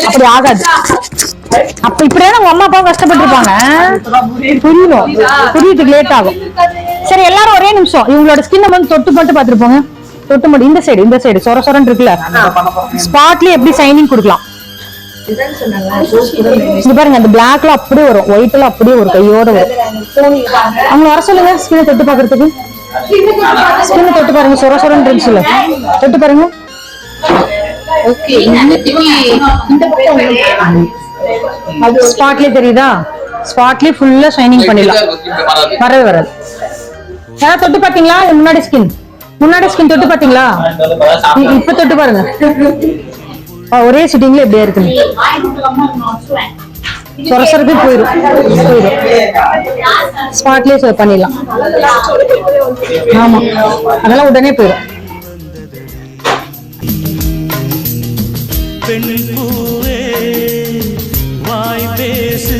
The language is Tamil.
அப்படி ஆகாது. அப்ப இப்படியே உங்க அம்மா அப்பா கஷ்டப்பட்டு இருப்பாங்க. புரியணும், புரியதுக்கு லேட் ஆகும். சரி எல்லாரும் ஒரே நிமிஷம் இவங்களோட ஸ்கின்னை வந்து தொட்டு மட்டும் பாத்துருப்போங்க. தொட்டு மட்டும் இந்த சைடு சொர சொரன்னு இருக்குல்ல, ஸ்பாட்லயே எப்படி சைனிங் கொடுக்கலாம். பாருங்க அந்த பிளாக்ல அப்படியே வரும், ஒயிட்ல அப்படியே ஒரு கையோட வரும். அவங்க வர சொல்லுங்க ஸ்கின்னை தொட்டு பாக்குறதுக்கு. ஸ்கின்னை தொட்டு பாருங்க, சொர சொரன்னு இருந்துச்சுல, தொட்டு பாருங்க. ஸ்பாட்லயே தெரியுதா, ஸ்பாட்லயே ஃபுல்லா ஷைனிங் பண்ணிடலாம். வரவே வராது. யாராவது தொட்டு பாத்தீங்களா? முன்னாடி ஸ்கின் தொட்டு பாத்தீங்களா? இப்ப தொட்டு பாருங்க, ஒரே சிட்டிங்ல எப்படியா இருக்கு. சொரசரக்கு போயிடும், ஸ்பாட்லயே பண்ணிடலாம். ஆமா அதெல்லாம் உடனே போயிடும். பெண் பூவே வாய் பேசு.